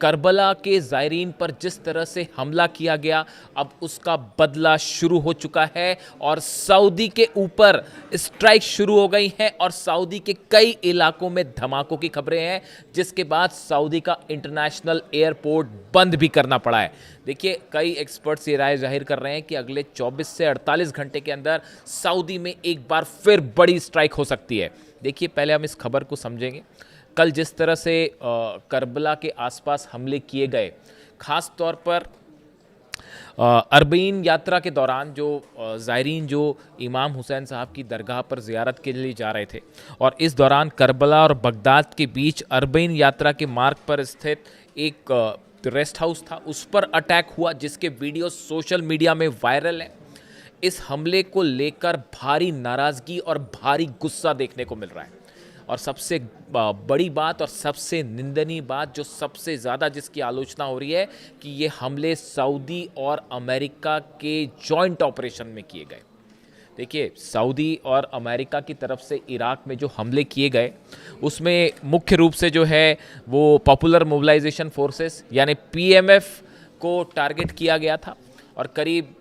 Karbala के ज़ायरीन पर जिस तरह से हमला किया गया, अब उसका बदला शुरू हो चुका है और सऊदी के ऊपर स्ट्राइक शुरू हो गई हैं और सऊदी के कई इलाकों में धमाकों की खबरें हैं, जिसके बाद सऊदी का इंटरनेशनल एयरपोर्ट बंद भी करना पड़ा है। देखिए, कई एक्सपर्ट्स ये राय जाहिर कर रहे हैं कि अगले 24 से 48 घंटे के अंदर सऊदी में एक बार फिर बड़ी स्ट्राइक हो सकती है। देखिए, पहले हम इस खबर को समझेंगे। कल जिस तरह से करबला के आसपास हमले किए गए, ख़ास तौर पर अरबईन यात्रा के दौरान जो ज़ायरीन जो इमाम हुसैन साहब की दरगाह पर ज़ियारत के लिए जा रहे थे और इस दौरान करबला और बगदाद के बीच अरबईन यात्रा के मार्ग पर स्थित एक रेस्ट हाउस था, उस पर अटैक हुआ, जिसके वीडियो सोशल मीडिया में वायरल है। इस हमले को लेकर भारी नाराज़गी और भारी गुस्सा देखने को मिल रहा है और सबसे बड़ी बात और सबसे निंदनीय बात, जो सबसे ज़्यादा जिसकी आलोचना हो रही है, कि ये हमले सऊदी और अमेरिका के जॉइंट ऑपरेशन में किए गए। देखिए, सऊदी और अमेरिका की तरफ से इराक में जो हमले किए गए, उसमें मुख्य रूप से जो है वो पॉपुलर मोबिलाइजेशन फोर्सेस यानी पीएमएफ को टारगेट किया गया था और करीब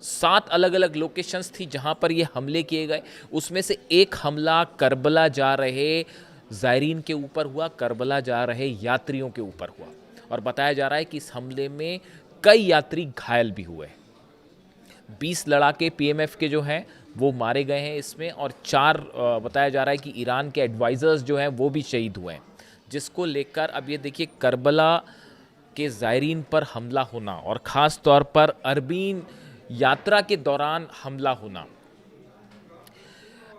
7 अलग अलग लोकेशंस थी जहां पर ये हमले किए गए। उसमें से एक हमला करबला जा रहे ज़ायरीन के ऊपर हुआ, करबला जा रहे यात्रियों के ऊपर हुआ और बताया जा रहा है कि इस हमले में कई यात्री घायल भी हुए। 20 लड़ाके पीएमएफ के जो हैं वो मारे गए हैं इसमें और 4 बताया जा रहा है कि ईरान के एडवाइज़र्स जो हैं वो भी शहीद हुए हैं, जिसको लेकर अब ये देखिए, करबला के ज़ायरीन पर हमला होना और ख़ास तौर पर अरबीन यात्रा के दौरान हमला होना।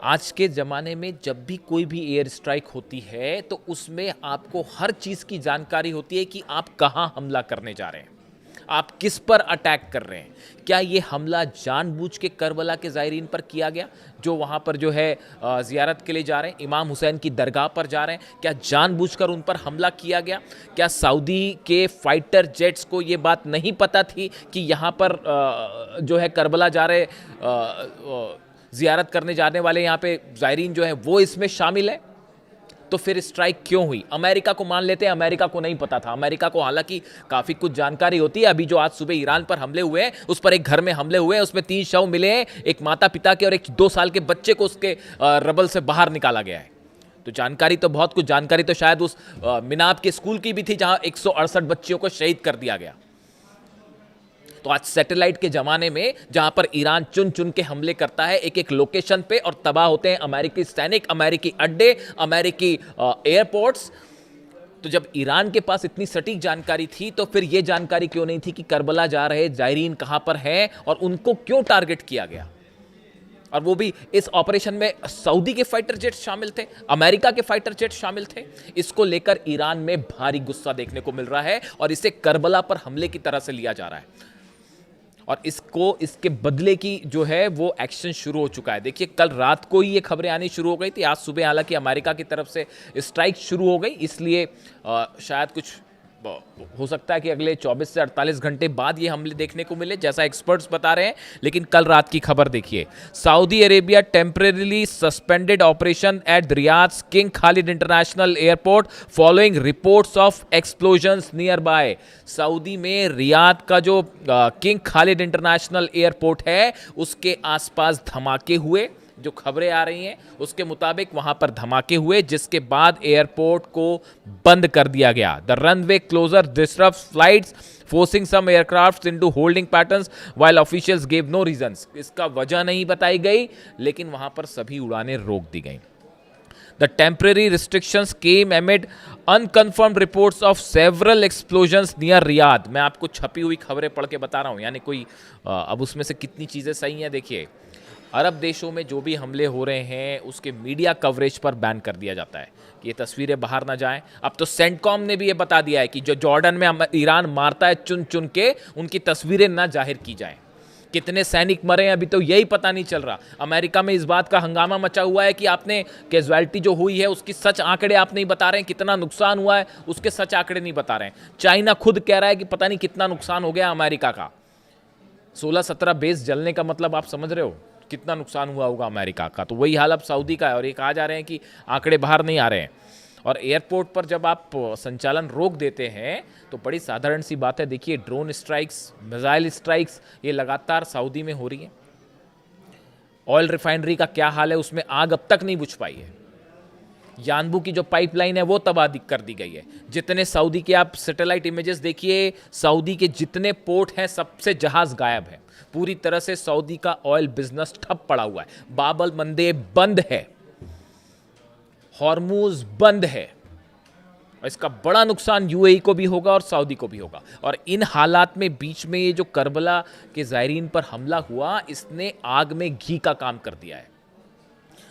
आज के ज़माने में जब भी कोई भी एयर स्ट्राइक होती है तो उसमें आपको हर चीज़ की जानकारी होती है कि आप कहाँ हमला करने जा रहे हैं, आप किस पर अटैक कर रहे हैं। क्या ये हमला जानबूझ के करबला के ज़ायरीन पर किया गया, जो वहाँ पर जो है ज़ियारत के लिए जा रहे हैं, इमाम हुसैन की दरगाह पर जा रहे हैं? क्या जानबूझकर उन पर हमला किया गया? क्या सऊदी के फाइटर जेट्स को ये बात नहीं पता थी कि यहाँ पर जो है करबला जा रहे ज़ियारत करने जाने वाले यहाँ पे ज़ायरीन जो है वो इसमें शामिल है? तो फिर स्ट्राइक क्यों हुई? अमेरिका को मान लेते हैं, अमेरिका को नहीं पता था। अमेरिका को हालांकि काफ़ी कुछ जानकारी होती है। अभी जो आज सुबह ईरान पर हमले हुए हैं, उस पर एक घर में हमले हुए हैं, उसमें 3 शव मिले हैं, एक माता पिता के और एक 2 साल के बच्चे को उसके रबल से बाहर निकाला गया है। तो जानकारी तो बहुत कुछ, जानकारी तो शायद उस मिनाब के स्कूल की भी थी जहां 168 बच्चियों को शहीद कर दिया गया। तो आज सैटेलाइट के ज़माने में जहां पर ईरान चुन चुन के हमले करता है एक एक लोकेशन पे और तबाह होते हैं अमेरिकी सैनिक, अमेरिकी अड्डे, अमेरिकी एयरपोर्ट्स, तो जब ईरान के पास इतनी सटीक जानकारी थी तो फिर यह जानकारी क्यों नहीं थी कि करबला जा रहे ज़ायरीन कहां पर हैं और उनको क्यों टारगेट किया गया? और वो भी इस ऑपरेशन में सऊदी के फाइटर जेट शामिल थे, अमेरिका के फाइटर जेट शामिल थे। इसको लेकर ईरान में भारी गुस्सा देखने को मिल रहा है और इसे करबला पर हमले की तरह से लिया जा रहा है और इसके बदले की जो है वो एक्शन शुरू हो चुका है। देखिए, कल रात को ही ये खबरें आनी शुरू हो गई थी। आज सुबह हालांकि अमेरिका की तरफ से स्ट्राइक शुरू हो गई, इसलिए शायद कुछ हो सकता है कि अगले 24 से 48 घंटे बाद ये हमले देखने को मिले, जैसा एक्सपर्ट्स बता रहे हैं। लेकिन कल रात की खबर देखिए, Saudi Arabia temporarily suspended operation at Riyadh's King Khalid International Airport following reports of explosions nearby. Saudi में रियाद का जो किंग खालिद इंटरनेशनल एयरपोर्ट है उसके आसपास धमाके हुए, जो खबरें आ रही हैं उसके मुताबिक वहां पर धमाके हुए, जिसके बाद एयरपोर्ट को बंद कर दिया गया। The runway closure disturbs flights forcing some aircrafts into holding patterns while officials give no reasons. इसका वजह नहीं बताई गई, लेकिन वहां पर सभी उड़ानें रोक दी गई। The temporary restrictions came amid unconfirmed reports of several explosions near Riyadh। मैं आपको छपी हुई खबरें पढ़ के बता रहा हूँ, यानी कोई अब उसमें से कितनी चीज़ें सही हैं। देखिए, अरब देशों में जो भी हमले हो रहे हैं उसके मीडिया कवरेज पर बैन कर दिया जाता है कि ये तस्वीरें बाहर ना जाएं। अब तो सेंटकॉम ने भी ये बता दिया है कि जो जॉर्डन में ईरान मारता है चुन चुन के, उनकी तस्वीरें ना जाहिर की जाएं। कितने सैनिक मरे हैं अभी तो यही पता नहीं चल रहा। अमेरिका में इस बात का हंगामा मचा हुआ है कि आपने कैजुअलिटी जो हुई है उसकी सच आंकड़े आप नहीं बता रहे हैं, कितना नुकसान हुआ है उसके सच आंकड़े नहीं बता रहे हैं। चाइना खुद कह रहा है कि पता नहीं कितना नुकसान हो गया अमेरिका का। 16-17 बेस जलने का मतलब आप समझ रहे हो कितना नुकसान हुआ होगा अमेरिका का। तो वही हाल अब सऊदी का है और ये कहा जा रहे हैं कि आंकड़े बाहर नहीं आ रहे हैं। और एयरपोर्ट पर जब आप संचालन रोक देते हैं तो बड़ी साधारण सी बात है, देखिए ड्रोन स्ट्राइक्स, मिसाइल स्ट्राइक्स ये लगातार सऊदी में हो रही हैं। ऑयल रिफाइनरी का क्या हाल है, उसमें आग अब तक नहीं बुझ पाई है। यानबू की जो पाइपलाइन है वो तबाह कर दी गई है। जितने सऊदी के आप सैटेलाइट इमेजेस देखिए, सऊदी के जितने पोर्ट हैं सबसे जहाज गायब है। पूरी तरह से सऊदी का ऑयल बिजनेस ठप पड़ा हुआ है। बाबल मंदेब बंद है, हॉर्मूज बंद है, और इसका बड़ा नुकसान यूएई को भी होगा और सऊदी को भी होगा। और इन हालात में बीच में ये जो करबला के ज़ायरीन पर हमला हुआ, इसने आग में घी का काम कर दिया है।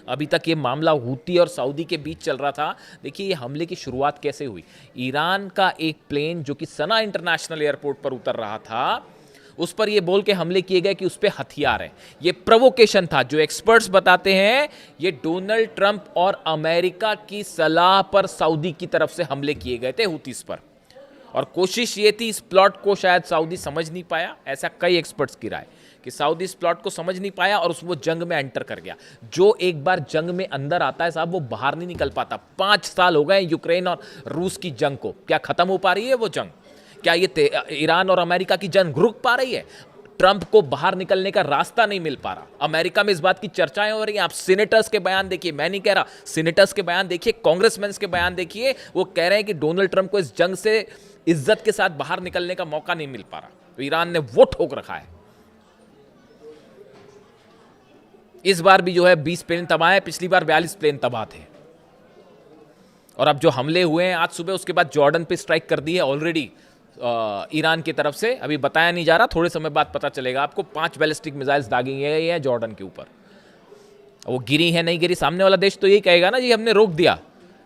अभी तक ये मामला हूती और सऊदी के बीच चल रहा था। देखिए ये हमले की शुरुआत कैसे हुई। ईरान का एक प्लेन जो कि सना इंटरनेशनल एयरपोर्ट पर उतर रहा था, उस पर ये बोल के हमले किए गए कि उस पर हथियार है। ये प्रोवोकेशन था। जो एक्सपर्ट्स बताते हैं ये डोनाल्ड ट्रंप और अमेरिका की सलाह पर सऊदी की तरफ से हमले किए गए थे हूतीस पर, और कोशिश ये थी, इस प्लॉट को शायद सऊदी समझ नहीं पाया, ऐसा कई एक्सपर्ट्स की राय कि सऊदी इस प्लॉट को समझ नहीं पाया और वो जंग में एंटर कर गया। जो एक बार जंग में अंदर आता है साहब, वो बाहर नहीं निकल पाता। 5 साल हो गए यूक्रेन और रूस की जंग को, क्या खत्म हो पा रही है वो जंग? क्या ये ईरान और अमेरिका की जंग रुक पा रही है? ट्रंप को बाहर निकलने का रास्ता नहीं मिल पा रहा। अमेरिका में इस बात की चर्चाएं हो रही हैं। आप सीनेटर्स के बयान देखिए, मैं नहीं कह रहा, सीनेटर्स के बयान देखिए, कांग्रेसमैन के बयान देखिए, वो कह रहे हैं कि डोनाल्ड ट्रंप को इस जंग से इज्जत के साथ बाहर निकलने का मौका नहीं मिल पा रहा। तो ईरान ने वो ठोक रखा है। इस बार भी जो है 20 प्लेन तबाह है, पिछली बार 42 प्लेन तबाह थे। और अब जो हमले हुए हैं आज सुबह, उसके बाद जॉर्डन पे स्ट्राइक कर दी है ऑलरेडी ईरान की तरफ से। अभी बताया नहीं जा रहा, थोड़े समय बाद पता चलेगा आपको। 5 बैलिस्टिक मिसाइल्स दागी गई है जॉर्डन के ऊपर। वो गिरी है नहीं गिरी, सामने वाला देश तो यही कहेगा ना जी हमने रोक दिया।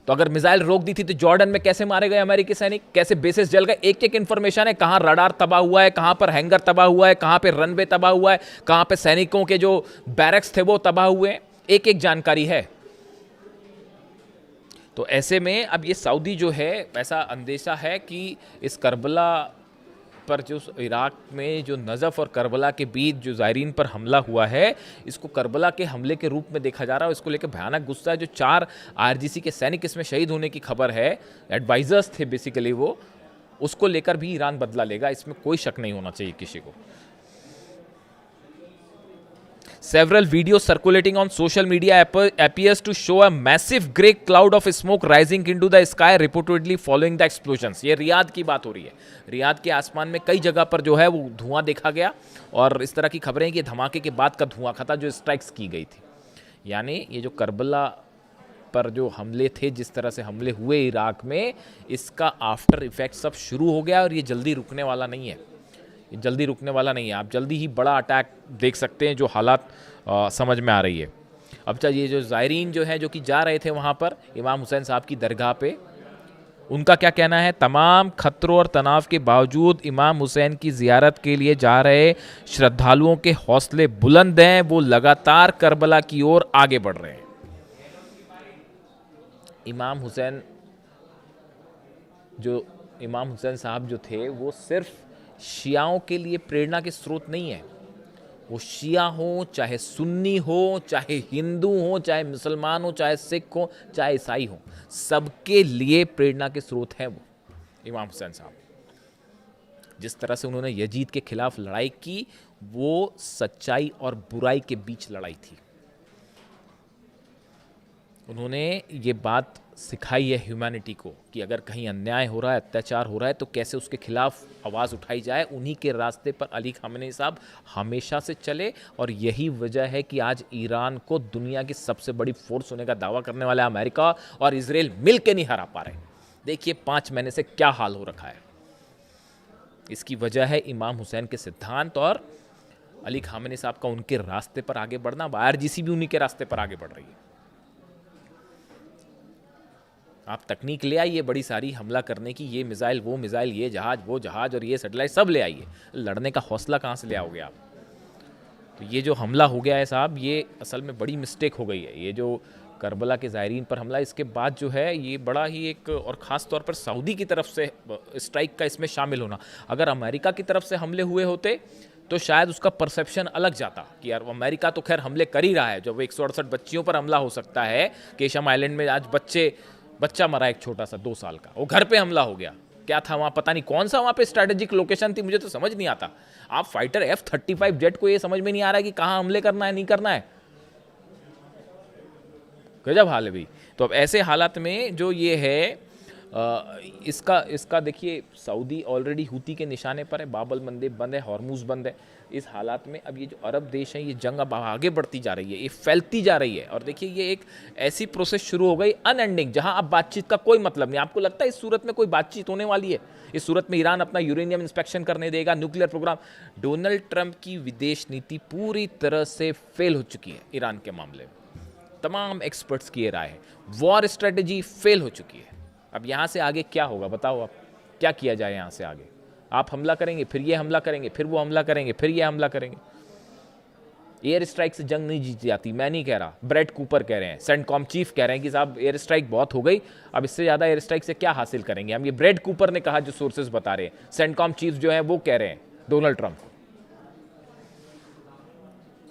तो अगर मिसाइल रोक दी थी तो जॉर्डन में कैसे मारे गए अमेरिकी सैनिक, कैसे बेसिस जल गए? एक एक इंफॉर्मेशन है। कहां रडार तबाह हुआ है, कहां पर हैंगर तबाह हुआ है, कहां पे रनवे तबाह हुआ है, कहां पे सैनिकों के जो बैरक्स थे वो तबाह हुए हैं, एक एक जानकारी है। तो ऐसे में अब ये सऊदी जो है, ऐसा अंदेशा है कि इस करबला पर, जो इराक में जो नजफ और करबला के बीच जो ज़ायरीन पर हमला हुआ है, इसको करबला के हमले के रूप में देखा जा रहा है। इसको लेकर भयानक गुस्सा है। जो 4 आईआरजीसी के सैनिक इसमें शहीद होने की खबर है, एडवाइजर्स थे बेसिकली वो, उसको लेकर भी ईरान बदला लेगा, इसमें कोई शक नहीं होना चाहिए किसी को। Several videos circulating on social media appears to show a massive grey cloud of smoke rising into the sky reportedly following the explosions। ये रियाद की बात हो रही है। रियाद के आसमान में कई जगह पर जो है वो धुआं देखा गया, और इस तरह की खबरें कि धमाके के बाद का धुआं था जो स्ट्राइक्स की गई थी। यानी ये जो करबला पर जो हमले थे, जिस तरह से हमले हुए इराक में, इसका आफ्टर इफेक्ट सब शुरू हो गया और ये जल्दी रुकने वाला नहीं है। जल्दी रुकने वाला नहीं है। आप जल्दी ही बड़ा अटैक देख सकते हैं, जो हालात समझ में आ रही है। अब चाहे ये जो ज़ायरीन जो है, जो कि जा रहे थे वहाँ पर इमाम हुसैन साहब की दरगाह पे, उनका क्या कहना है? तमाम खतरों और तनाव के बावजूद इमाम हुसैन की ज़ियारत के लिए जा रहे श्रद्धालुओं के हौसले बुलंद हैं, वो लगातार करबला की ओर आगे बढ़ रहे हैं। इमाम हुसैन साहब जो थे, वो सिर्फ शियाओं के लिए प्रेरणा के स्रोत नहीं है। वो शिया हो, चाहे सुन्नी हो, चाहे हिंदू हो, चाहे मुसलमान हो, चाहे सिख हो, चाहे ईसाई हो, सबके लिए प्रेरणा के स्रोत हैं वो इमाम हुसैन साहब। जिस तरह से उन्होंने यजीद के खिलाफ लड़ाई की, वो सच्चाई और बुराई के बीच लड़ाई थी। उन्होंने ये बात सिखाई है ह्यूमैनिटी को कि अगर कहीं अन्याय हो रहा है, अत्याचार हो रहा है, तो कैसे उसके खिलाफ आवाज़ उठाई जाए। उन्हीं के रास्ते पर अली खामेनी साहब हमेशा से चले, और यही वजह है कि आज ईरान को दुनिया की सबसे बड़ी फोर्स होने का दावा करने वाला अमेरिका और इजराइल मिल के नहीं हरा पा रहे। देखिए 5 महीने से क्या हाल हो रखा है। इसकी वजह है इमाम हुसैन के सिद्धांत और अली खामेनी साहब का उनके रास्ते पर आगे बढ़ना। आईआरजीसी भी उन्हीं के रास्ते पर आगे बढ़ रही है। आप तकनीक ले आइए बड़ी सारी हमला करने की, ये मिसाइल वो मिसाइल, ये जहाज वो जहाज, और ये सैटेलाइट सब ले आइए। लड़ने का हौसला कहाँ से ले आओगे आप? तो ये जो हमला हो गया है साहब, ये असल में बड़ी मिस्टेक हो गई है। ये जो करबला के ज़ायरीन पर हमला, इसके बाद जो है ये बड़ा ही एक, और ख़ास तौर पर सऊदी की तरफ से स्ट्राइक का इसमें शामिल होना। अगर अमेरिका की तरफ से हमले हुए होते तो शायद उसका परसेप्शन अलग जाता कि यार अमेरिका तो खैर हमले कर ही रहा है। जब 168 बच्चियों पर हमला हो सकता है, केशम आइलैंड में आज बच्चे बच्चा मरा एक छोटा सा 2 साल का, वो घर पे हमला हो गया। क्या था वहाँ, पता नहीं कौन सा वहाँ पे स्ट्रेटेजिक लोकेशन थी, मुझे तो समझ नहीं आता। आप फाइटर F-35 जेट को ये समझ में नहीं आ रहा है कि कहाँ हमले करना है, नहीं करना है। गजब हाल है भाई। तो अब ऐसे हालात में जो ये है इसका देखिए, सऊदी ऑलरेडी हूती के निशाने पर है, बाबल मंदेब बंद है, हॉर्मूज बंद है। इस हालात में अब ये जो अरब देश हैं, ये जंग अब आगे बढ़ती जा रही है, ये फैलती जा रही है। और देखिए ये एक ऐसी प्रोसेस शुरू हो गई अनएंडिंग, जहां अब बातचीत का कोई मतलब नहीं। आपको लगता है इस सूरत में कोई बातचीत होने वाली है? इस सूरत में ईरान अपना यूरेनियम इंस्पेक्शन करने देगा, न्यूक्लियर प्रोग्राम? डोनाल्ड ट्रंप की विदेश नीति पूरी तरह से फेल हो चुकी है ईरान के मामले में। तमाम एक्सपर्ट्स की ये राय है, वॉर स्ट्रेटेजी फेल हो चुकी है। अब यहाँ से आगे क्या होगा बताओ, आप क्या किया जाए यहाँ से आगे? आप हमला करेंगे, फिर ये हमला करेंगे, फिर वो हमला करेंगे, फिर ये हमला करेंगे। एयर स्ट्राइक से जंग नहीं जीती जाती, मैं नहीं कह रहा, ब्रेड कूपर कह रहे हैं, सेंटकॉम चीफ कह रहे हैं कि साहब एयर स्ट्राइक बहुत हो गई, अब इससे ज़्यादा एयर स्ट्राइक से क्या हासिल करेंगे हम। ये ब्रेड कूपर ने कहा, जो सोर्सेज बता रहे हैं। सेंटकॉम चीफ जो है वो कह रहे हैं डोनाल्ड ट्रंप,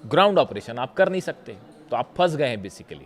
ग्राउंड ऑपरेशन आप कर नहीं सकते, तो आप फंस गए हैं बेसिकली।